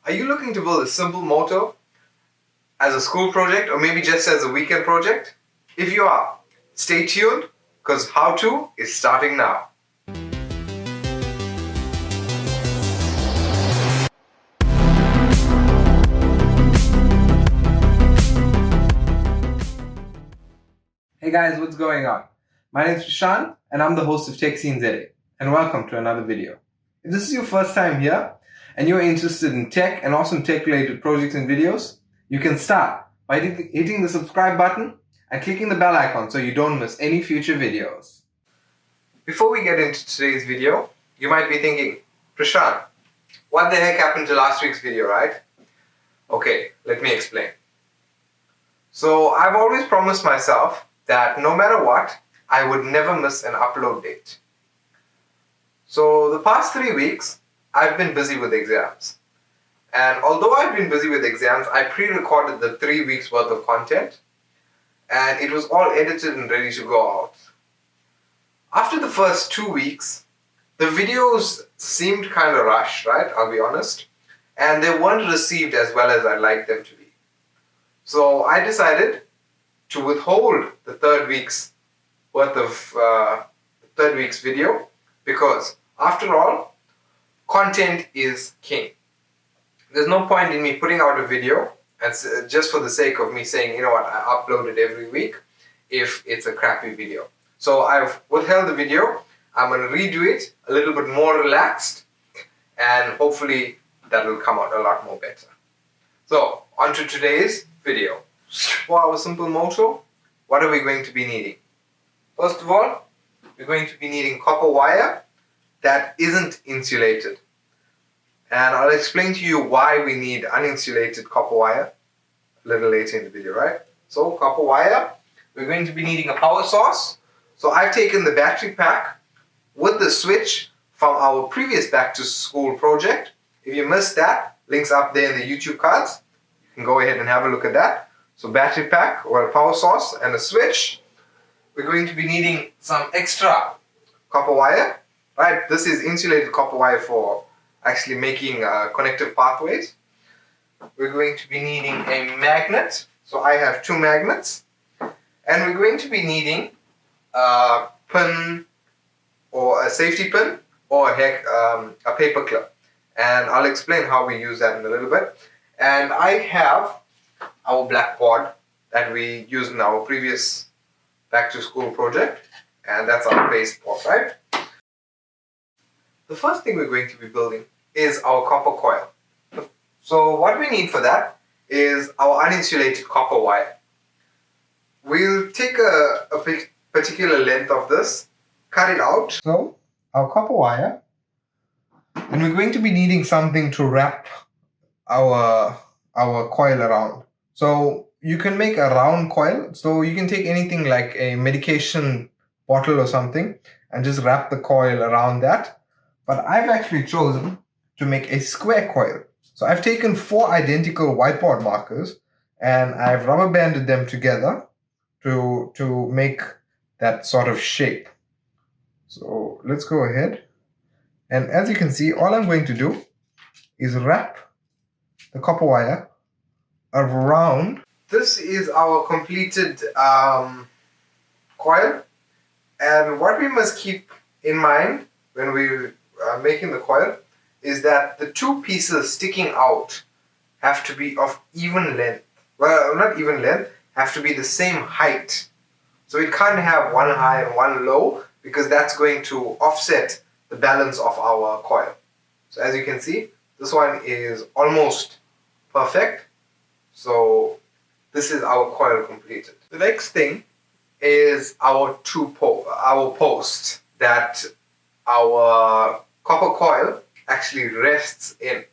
Are you looking to build a simple motor as a school project or maybe just as a weekend project? If you are, stay tuned because how to is starting now. Hey guys, what's going on? My name is Prashant and I'm the host of TechSceneZA, and welcome to another video. If this is your first time here and you're interested in tech and awesome tech related projects and videos, you can start by hitting the subscribe button and clicking the bell icon so you don't miss any future videos. Before we get into today's video, you might be thinking, Prashant, what the heck happened to last week's video, right? Okay, let me explain. So I've always promised myself that no matter what, I would never miss an upload date. So the past 3 weeks, I've been busy with exams. And although I've been busy with exams, I pre-recorded the 3 weeks worth of content and it was all edited and ready to go out. After the first 2 weeks, the videos seemed kind of rushed, right? I'll be honest. And they weren't received as well as I'd like them to be. So I decided to withhold the third week's worth of third week's video because after all, content is king. There's no point in me putting out a video and just for the sake of me saying, you know what, I upload it every week if it's a crappy video. So I've withheld the video. I'm going to redo it a little bit more relaxed and hopefully that will come out a lot more better. So on to today's video. For our simple motor, what are we going to be needing? First of all, we're going to be needing copper wire that isn't insulated. And I'll explain to you why we need uninsulated copper wire a little later in the video, right? So copper wire, we're going to be needing a power source. So I've taken the battery pack with the switch from our previous back to school project. If you missed that, links up there in the YouTube cards. You can go ahead and have a look at that. So battery pack or a power source and a switch. We're going to be needing some extra copper wire, right? This is insulated copper wire for actually making connective pathways. We're going to be needing a magnet. So I have 2 magnets. And we're going to be needing a pin or a safety pin or a paper clip. And I'll explain how we use that in a little bit. And I have our blackboard that we used in our previous back to school project, and that's our base board, right? The first thing we're going to be building is our copper coil. So what we need for that is our uninsulated copper wire. We'll take a particular length of this, cut it out. So our copper wire, and we're going to be needing something to wrap our coil around. So you can make a round coil. So you can take anything like a medication bottle or something and just wrap the coil around that. But I've actually chosen to make a square coil. So I've taken 4 identical whiteboard markers and I've rubber banded them together to make that sort of shape. So let's go ahead. And as you can see, all I'm going to do is wrap the copper wire around. This is our completed coil, and what we must keep in mind when we are making the coil is that the 2 pieces sticking out have to be of even length. Well, not even length, have to be the same height. So it can't have one high and one low because that's going to offset the balance of our coil. So as you can see, this one is almost perfect. So this is our coil completed. The next thing is our post that our copper coil actually rests in.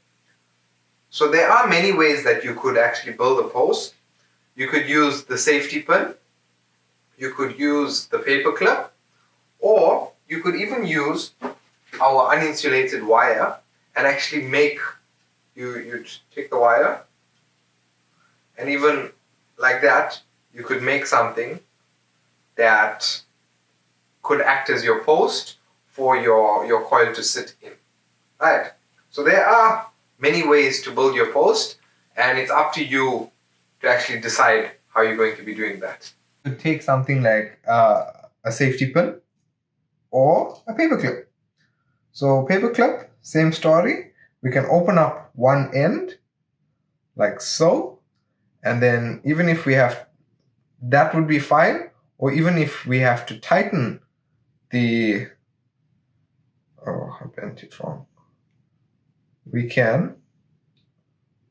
So there are many ways that you could actually build a post. You could use the safety pin, you could use the paper clip, or you could even use our uninsulated wire and actually make, you take the wire and even like that, you could make something that could act as your post for your coil to sit in. Right? So there are many ways to build your post, and it's up to you to actually decide how you're going to be doing that. You take something like a safety pin or a paperclip. So paperclip, same story. We can open up one end like so, and then even if we have, that would be fine, or even if we have to tighten the, oh, I bent it wrong. We can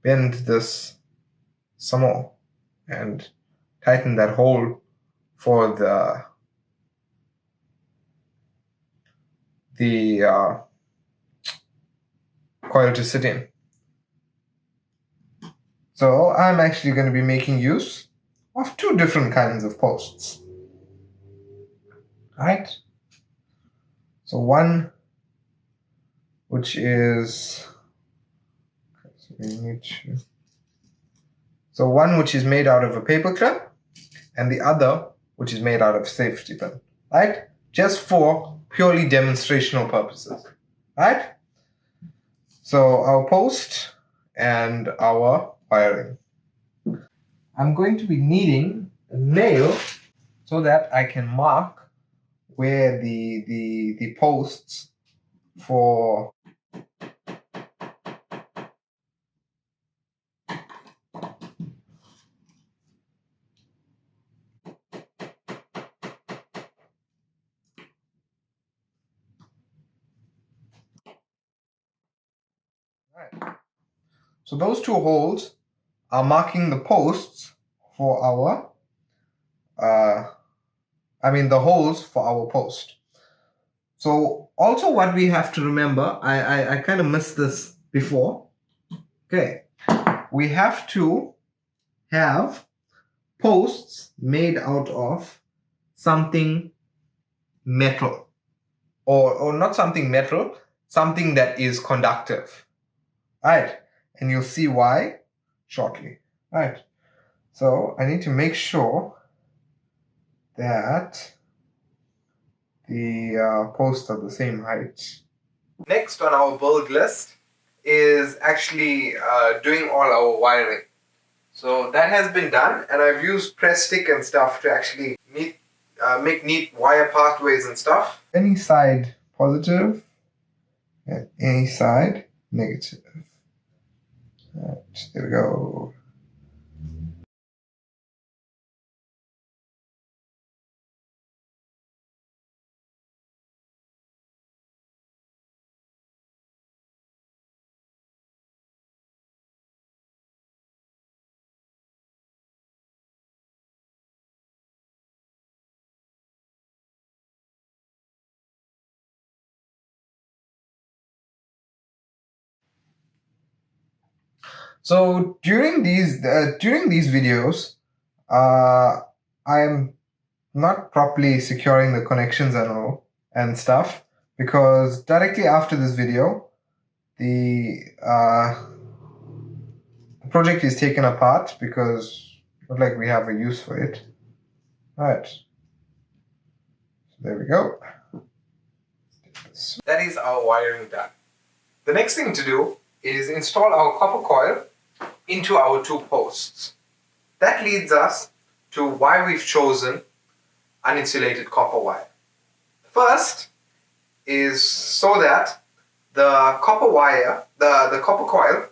bend this some more and tighten that hole for the coil to sit in. So I'm actually going to be making use of two different kinds of posts. Right? So one which is, so one which is made out of a paper clip, and the other which is made out of safety pin, right? Just for purely demonstrational purposes, right? So our post and our wiring. I'm going to be needing a nail so that I can mark where the posts for right. So those two holes are marking the posts for our the holes for our post. So also what we have to remember, I kind of missed this before. Okay, we have to have posts made out of something metal, or not something metal, something that is conductive. Right, and you'll see why shortly. Right, so I need to make sure that the posts are the same height. Next on our build list is actually doing all our wiring. So that has been done, and I've used press stick and stuff to actually make neat wire pathways and stuff. Any side positive and any side negative. Right, there we go. So during these videos, I'm not properly securing the connections and stuff, because directly after this video, the project is taken apart because not like we have a use for it. Alright, so there we go. That is our wiring done. The next thing to do is install our copper coil into our two posts. That leads us to why we've chosen uninsulated copper wire. First is so that the copper wire, the copper coil,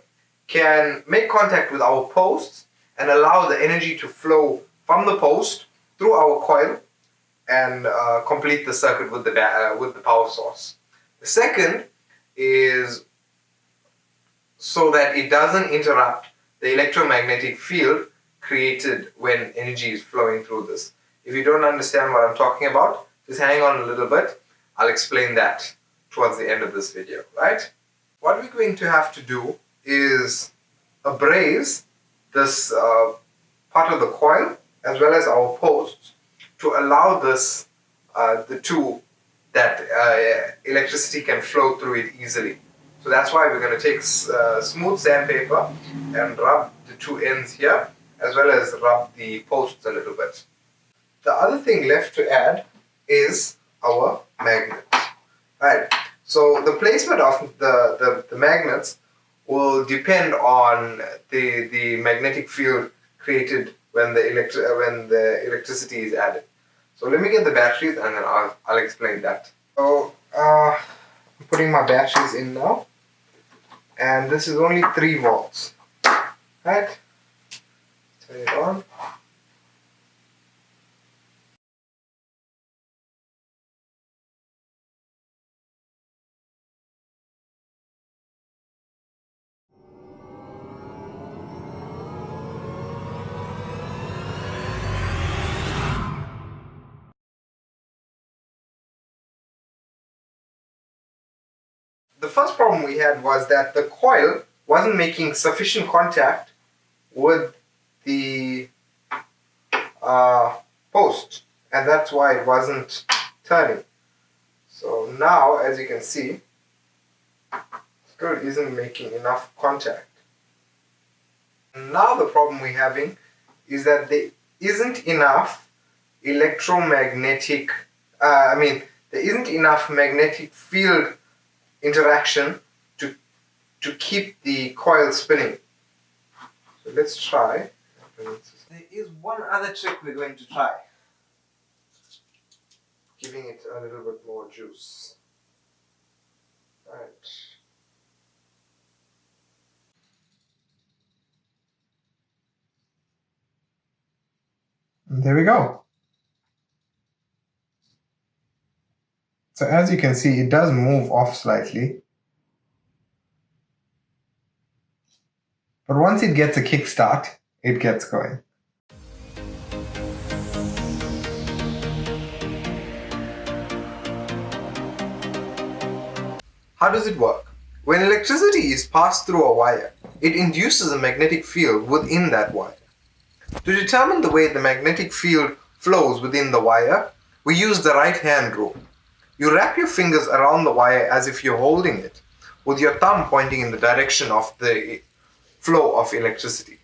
can make contact with our posts and allow the energy to flow from the post through our coil and complete the circuit with the power source. The second is so that it doesn't interrupt the electromagnetic field created when energy is flowing through this. If you don't understand what I'm talking about, just hang on a little bit. I'll explain that towards the end of this video, right? What we're going to have to do is abrase this part of the coil as well as our posts to allow this, that electricity can flow through it easily. So that's why we're going to take smooth sandpaper and rub the two ends here, as well as rub the posts a little bit. The other thing left to add is our magnets. Right. So the placement of the magnets will depend on the magnetic field created when the electricity is added. So let me get the batteries and then I'll explain that. So I'm putting my batteries in now, and this is only 3 volts. Right? Turn it on. The first problem we had was that the coil wasn't making sufficient contact with the post, and that's why it wasn't turning. So now, as you can see, still isn't making enough contact. Now the problem we're having is that there isn't enough electromagnetic, there isn't enough magnetic field interaction to keep the coil spinning. So let's try. There is one other trick we're going to try. Giving it a little bit more juice. Right. There we go. So as you can see, it does move off slightly. But once it gets a kickstart, it gets going. How does it work? When electricity is passed through a wire, it induces a magnetic field within that wire. To determine the way the magnetic field flows within the wire, we use the right hand rule. You wrap your fingers around the wire as if you're holding it, with your thumb pointing in the direction of the flow of electricity.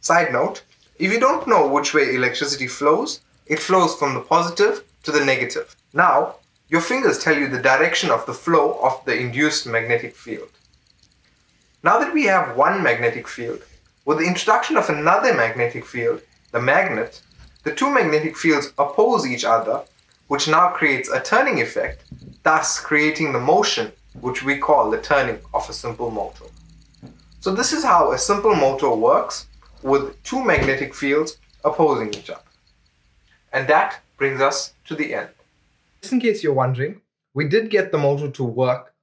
Side note, if you don't know which way electricity flows, it flows from the positive to the negative. Now, your fingers tell you the direction of the flow of the induced magnetic field. Now that we have one magnetic field, with the introduction of another magnetic field, the magnet, the two magnetic fields oppose each other, which now creates a turning effect, thus creating the motion which we call the turning of a simple motor. So this is how a simple motor works, with two magnetic fields opposing each other. And that brings us to the end. Just in case you're wondering, we did get the motor to work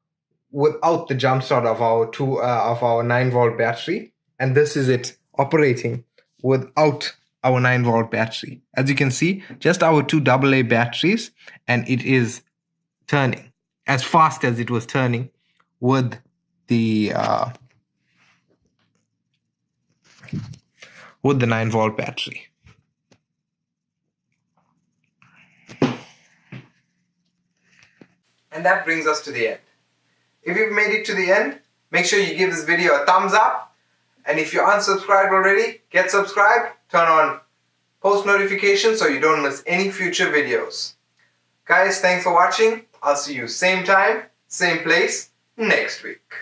without the jump start of our 9-volt battery, and this is it operating without our 9-volt battery. As you can see, just our two AA batteries, and it is turning as fast as it was turning with the 9-volt battery. And that brings us to the end. If you've made it to the end, make sure you give this video a thumbs up. And if you're unsubscribed already, get subscribed, turn on post notifications so you don't miss any future videos. Guys, thanks for watching. I'll see you same time, same place next week.